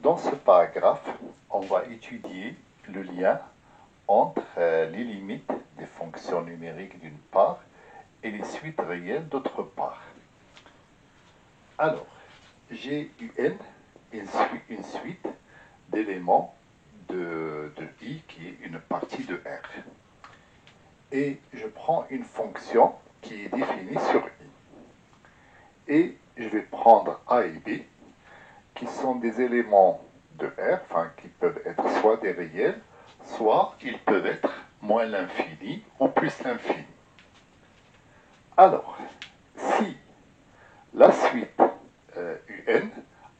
Dans ce paragraphe, on va étudier le lien entre les limites des fonctions numériques d'une part et les suites réelles d'autre part. Alors, j'ai UN, une suite d'éléments de I qui est une partie de R. Et je prends une fonction qui est définie sur I. Et je vais prendre A et B, qui sont des éléments de R, enfin qui peuvent être soit des réels, soit ils peuvent être moins l'infini ou plus l'infini. Alors, si la suite UN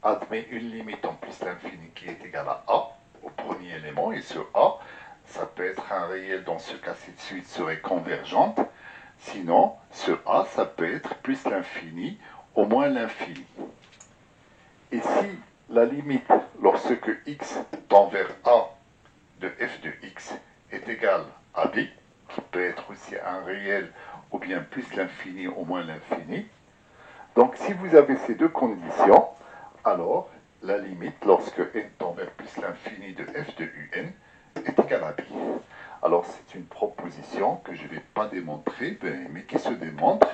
admet une limite en plus l'infini qui est égale à A, au premier élément, et ce A, ça peut être un réel, dans ce cas cette suite serait convergente, sinon ce A, ça peut être plus l'infini au moins l'infini. Et si la limite, lorsque x tend vers A de f de x est égale à b, qui peut être aussi un réel ou bien plus l'infini au moins l'infini, donc si vous avez ces deux conditions, alors la limite lorsque n tend vers plus l'infini de f de un est égale à b. Alors c'est une proposition que je ne vais pas démontrer, mais qui se démontre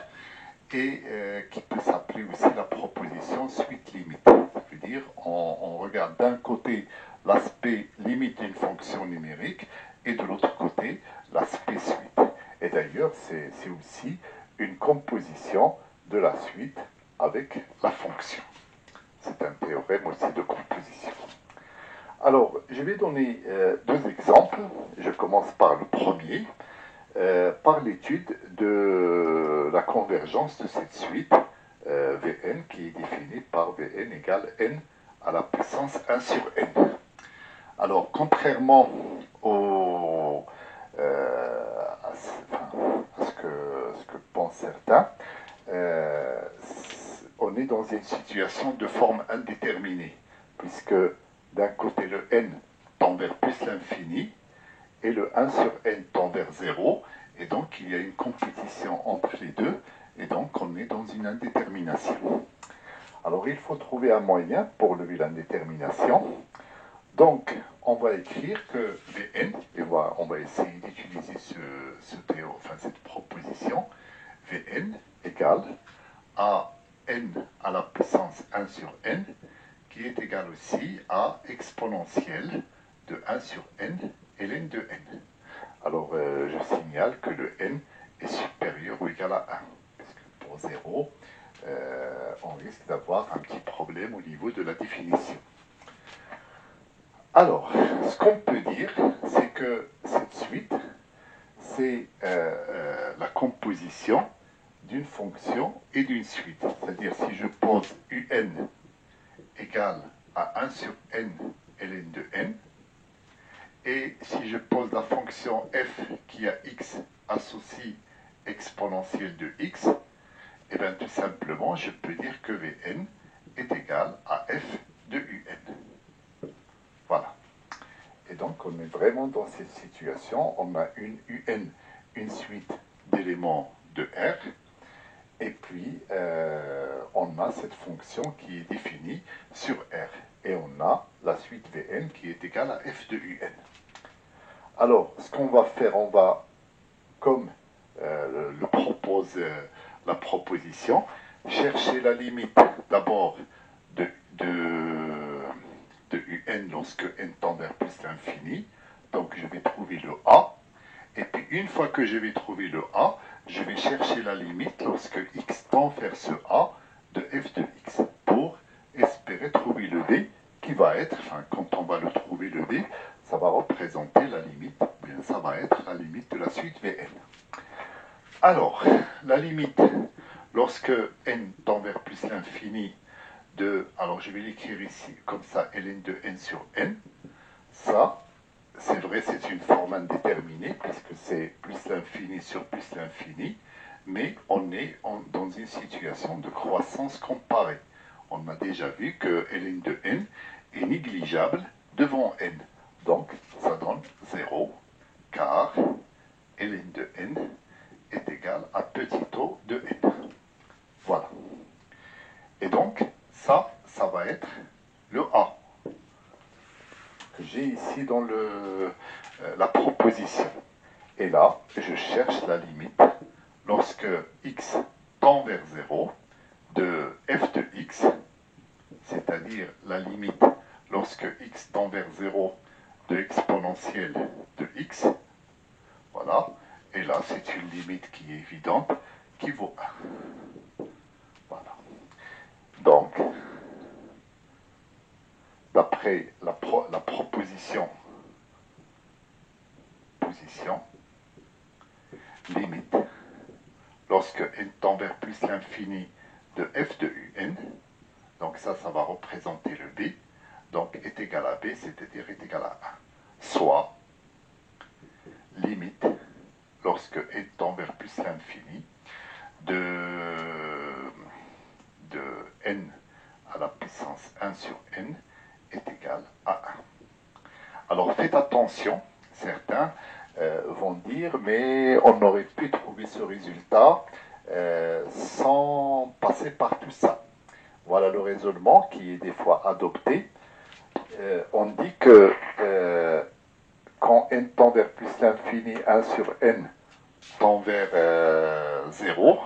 et qui peut s'appeler aussi la proposition suite limite. Ça veut dire on regarde d'un côté l'aspect limite d'une fonction numérique et de l'autre côté l'aspect suite. Et d'ailleurs c'est aussi une composition de la suite avec la fonction. C'est un théorème aussi de composition. Alors je vais donner deux exemples. Je commence par le premier. Par l'étude de la convergence de cette suite Vn qui est définie par Vn égale n à la puissance 1 sur n. Alors, contrairement à ce que pensent certains, on est dans une situation de forme indéterminée, puisque d'un côté le n tend vers plus l'infini, et le 1 sur n tend vers 0, et donc il y a une compétition entre les deux, et donc on est dans une indétermination. Alors il faut trouver un moyen pour lever l'indétermination. Donc on va écrire que Vn, et on va essayer d'utiliser cette proposition, Vn égale à n à la puissance 1 sur n, qui est égal aussi à exponentielle de 1 sur n et ln de n. Alors, je signale que le n est supérieur ou égal à 1. Parce que pour 0, on risque d'avoir un petit problème au niveau de la définition. Alors, ce qu'on peut dire, c'est que cette suite, c'est la composition d'une fonction et d'une suite. C'est-à-dire, si je pose un égale à 1 sur n et ln de n, et si je pose la fonction f qui a x associe exponentielle de x, et bien tout simplement, je peux dire que Vn est égal à f de un. Voilà. Et donc, on est vraiment dans cette situation. On a une suite d'éléments de R, et puis on a cette fonction qui est définie sur R. Et on a la suite Vn qui est égale à f de un. Alors, ce qu'on va faire, on va, comme le propose la proposition, chercher la limite d'abord de un lorsque n tend vers plus l'infini. Donc, je vais trouver le a. Et puis, une fois que je vais trouver le a, je vais chercher la limite lorsque x tend vers ce a de f de x pour espérer trouver le b qui va être, enfin, quand on va le trouver le b, ça va représenter la limite, bien ça va être la limite de la suite Vn. Alors, la limite, lorsque n tend vers plus l'infini de, alors je vais l'écrire ici, comme ça, ln de n sur n, ça, c'est vrai, c'est une forme indéterminée, puisque c'est plus l'infini sur plus l'infini, mais on est dans une situation de croissance comparée. On a déjà vu que ln de n est négligeable devant n. Donc, ça donne 0, car ln de n est égal à petit o de n. Voilà. Et donc, ça va être le a. j'ai ici dans la proposition. Et là, je cherche la limite lorsque x tend vers 0 de f de x, c'est-à-dire la limite lorsque x tend vers 0 de exponentielle de x. Voilà. Et là, c'est une limite qui est évidente, qui vaut 1. Voilà. Donc, d'après la proposition, limite, lorsque n tend vers plus l'infini de f de un, donc ça va représenter le b, donc est égal à b, c'est-à-dire est égal à 1. Soit, limite, lorsque n tend vers plus l'infini de n à la puissance 1 sur n est égal à 1. Alors faites attention, certains vont dire, mais on aurait pu trouver ce résultat sans passer par tout ça. Voilà le raisonnement qui est des fois adopté. On dit que quand n tend vers plus l'infini, 1 sur n tend vers 0,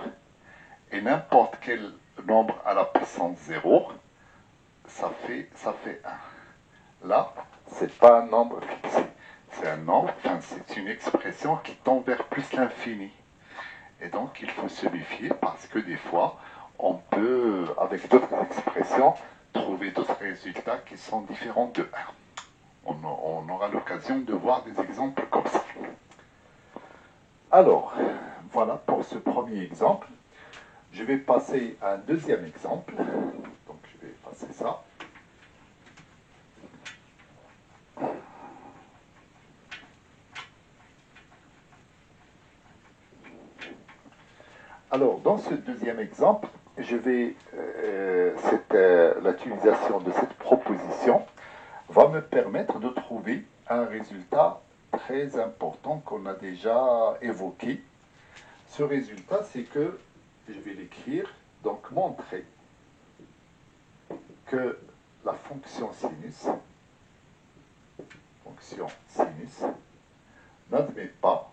et n'importe quel nombre à la puissance 0, ça fait 1. Là, ce n'est pas un nombre fixé. C'est un nombre, enfin, c'est une expression qui tend vers plus l'infini. Et donc, il faut se méfier parce que des fois, on peut, avec d'autres expressions, trouver d'autres résultats qui sont différents de 1. On aura l'occasion de voir des exemples comme ça. Alors, voilà pour ce premier exemple. Je vais passer à un deuxième exemple. Donc, je vais passer ça. Alors, dans ce deuxième exemple, l'utilisation de cette proposition va me permettre de trouver un résultat très important qu'on a déjà évoqué. Ce résultat, c'est que, je vais l'écrire, donc montrer que la fonction sinus n'admet pas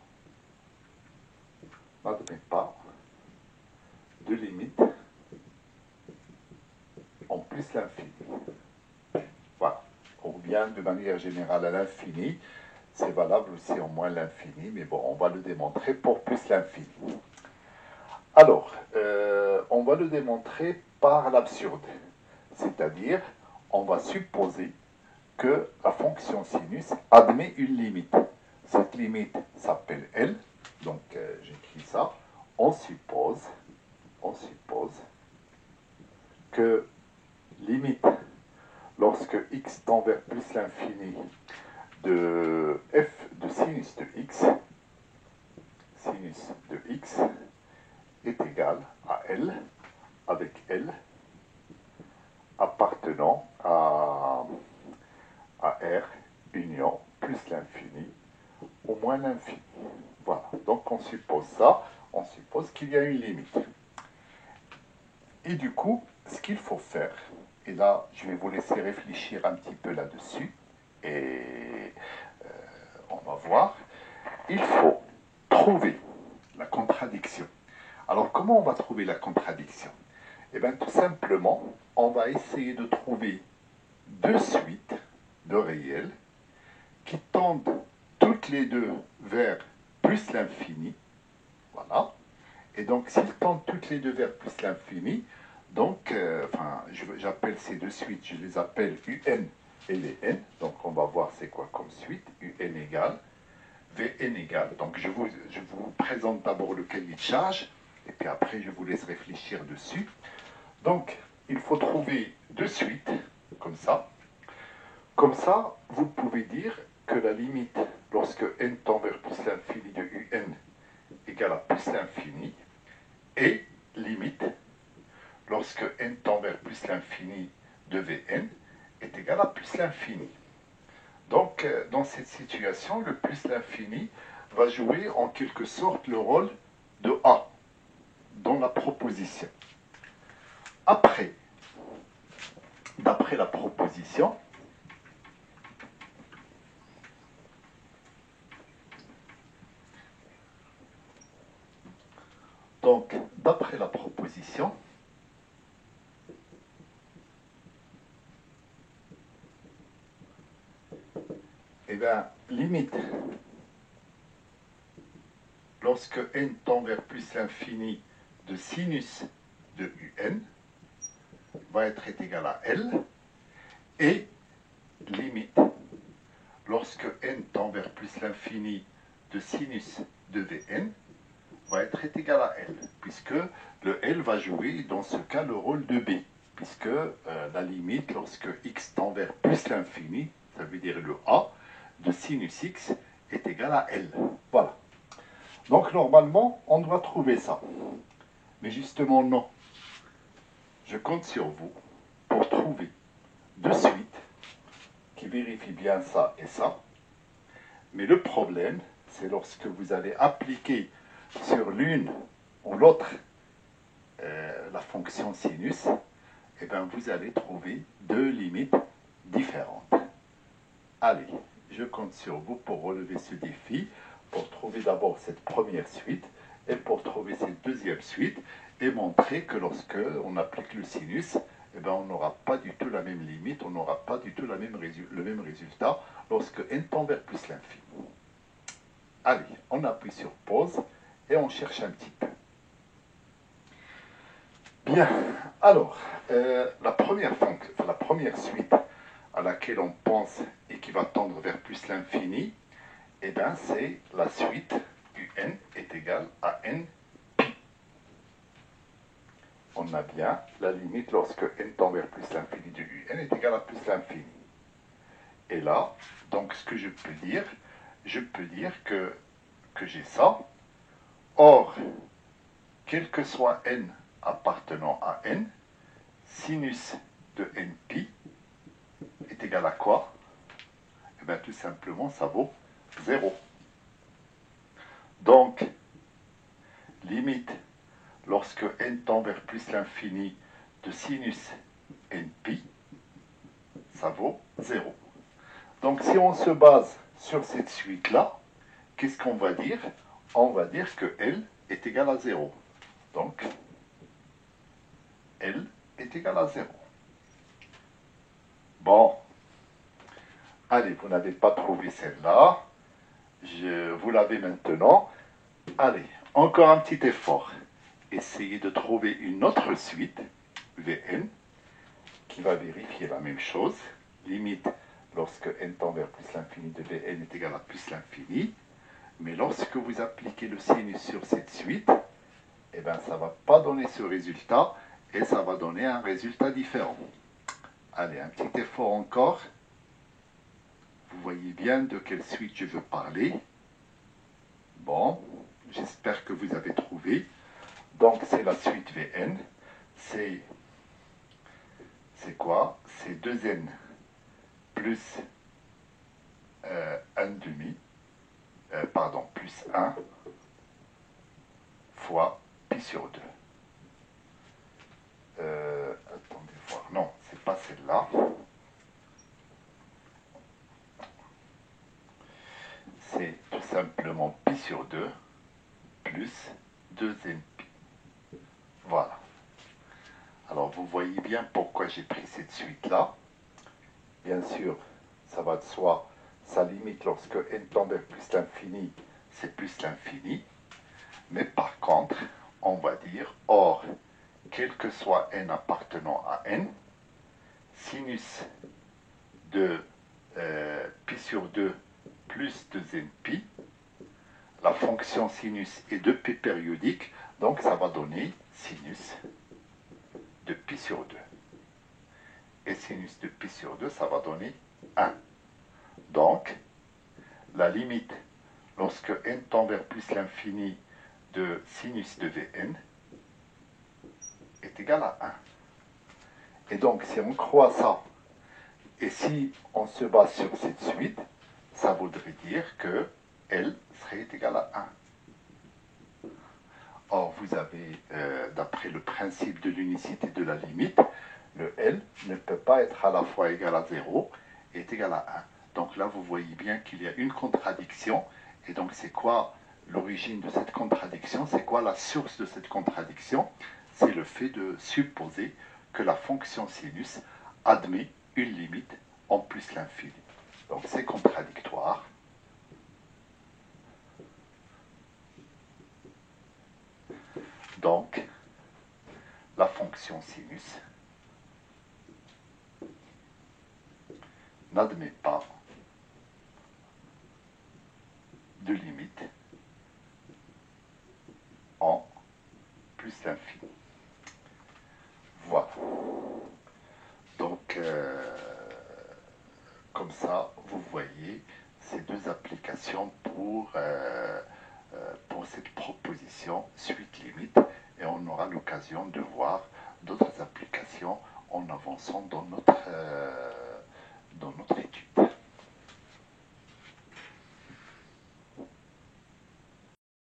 de limite en plus l'infini. Voilà. Ou bien de manière générale à l'infini, c'est valable aussi en moins l'infini, mais bon, on va le démontrer pour plus l'infini. Alors, on va le démontrer par l'absurde, c'est-à-dire, on va supposer que la fonction sinus admet une limite. Cette limite s'appelle L, donc j'écris ça. On suppose que limite lorsque x tend vers plus l'infini de f de sinus de x est égal à L, avec L appartenant à R union plus l'infini au moins l'infini. Voilà, donc on suppose ça, on suppose qu'il y a une limite. Et du coup, ce qu'il faut faire, et là je vais vous laisser réfléchir un petit peu là-dessus, et on va voir, il faut trouver la contradiction. Alors comment on va trouver la contradiction? Eh bien tout simplement, on va essayer de trouver deux suites de réels qui tendent toutes les deux vers plus l'infini. Voilà. Et donc s'ils tendent toutes les deux vers plus l'infini, donc, j'appelle ces deux suites, je les appelle UN et les N. Donc on va voir c'est quoi comme suite. UN égale Vn égale. Donc je vous présente d'abord le cahier de charge, et puis après je vous laisse réfléchir dessus. Donc il faut trouver deux suites, comme ça. Comme ça, vous pouvez dire que la limite, lorsque n tend vers plus l'infini de un égale à plus l'infini, et limite, lorsque n tend vers plus l'infini de Vn est égal à plus l'infini. Donc, dans cette situation, le plus l'infini va jouer en quelque sorte le rôle de A dans la proposition. Après, d'après la proposition, Donc, d'après la proposition, eh bien, limite, lorsque n tend vers plus l'infini de sinus de un va être égal à L, et limite, lorsque n tend vers plus l'infini de sinus de Vn va être égal à L, puisque le L va jouer dans ce cas le rôle de B, puisque la limite, lorsque x tend vers plus l'infini, ça veut dire le A, de sinus x est égal à L. Voilà. Donc normalement, on doit trouver ça. Mais justement, non. Je compte sur vous pour trouver de suite qui vérifie bien ça et ça. Mais le problème, c'est lorsque vous allez appliquer sur l'une ou l'autre la fonction sinus, et bien vous allez trouver deux limites différentes. Allez, je compte sur vous pour relever ce défi, pour trouver d'abord cette première suite et pour trouver cette deuxième suite et montrer que lorsque on applique le sinus, eh bien, on n'aura pas du tout la même limite, on n'aura pas du tout le même résultat lorsque n tend vers plus l'infini. Allez, on appuie sur pause et on cherche un petit peu. Bien, alors, la première suite à laquelle on pense et qui va tendre vers plus l'infini, eh bien, c'est la suite un est égal à n pi. On a bien la limite lorsque n tend vers plus l'infini de un est égal à plus l'infini. Et là, donc ce que je peux dire que j'ai ça. Or, quel que soit n appartenant à n, sinus de n pi est égal à quoi? Eh bien, tout simplement, ça vaut 0. Donc, limite, lorsque n tend vers plus l'infini de sinus n pi, ça vaut 0. Donc, si on se base sur cette suite-là, qu'est-ce qu'on va dire? On va dire que L est égal à 0. Donc, L est égal à 0. Bon, allez, vous n'avez pas trouvé celle-là. Vous l'avez maintenant. Allez, encore un petit effort. Essayez de trouver une autre suite, Vn, qui va vérifier la même chose. Limite, lorsque n tend vers plus l'infini de Vn est égal à plus l'infini. Mais lorsque vous appliquez le sinus sur cette suite, eh bien, ça ne va pas donner ce résultat et ça va donner un résultat différent. Allez, un petit effort encore. Vous voyez bien de quelle suite je veux parler. Bon, j'espère que vous avez trouvé. Donc, c'est la suite Vn. C'est quoi? C'est 2n plus 1 demi, plus 1 fois pi sur 2. Attendez voir. Non, c'est pas celle-là. C'est tout simplement pi sur 2 plus 2n pi. Voilà. Alors, vous voyez bien pourquoi j'ai pris cette suite-là. Bien sûr, ça va de soi. Ça limite lorsque n tend vers plus l'infini, c'est plus l'infini. Mais par contre, on va dire, or, quel que soit n appartenant à n, sinus de pi sur 2 plus 2n pi, la fonction sinus est de pi périodique, donc ça va donner sinus de pi sur 2. Et sinus de pi sur 2, ça va donner 1. Donc, la limite, lorsque n tend vers plus l'infini de sinus de Vn, est égal à 1. Et donc, si on croit ça, et si on se base sur cette suite, ça voudrait dire que L serait égal à 1. Or, vous avez, d'après le principe de l'unicité de la limite, le L ne peut pas être à la fois égal à 0 et est égal à 1. Donc là, vous voyez bien qu'il y a une contradiction. Et donc, c'est quoi l'origine de cette contradiction, c'est quoi la source de cette contradiction? C'est le fait de supposer que la fonction sinus admet une limite en plus l'infini. Donc c'est contradictoire. Donc, la fonction sinus n'admet pas de limite en plus l'infini. Voilà. Donc, comme ça, vous voyez ces deux applications pour cette proposition suite-limite, et on aura l'occasion de voir d'autres applications en avançant dans notre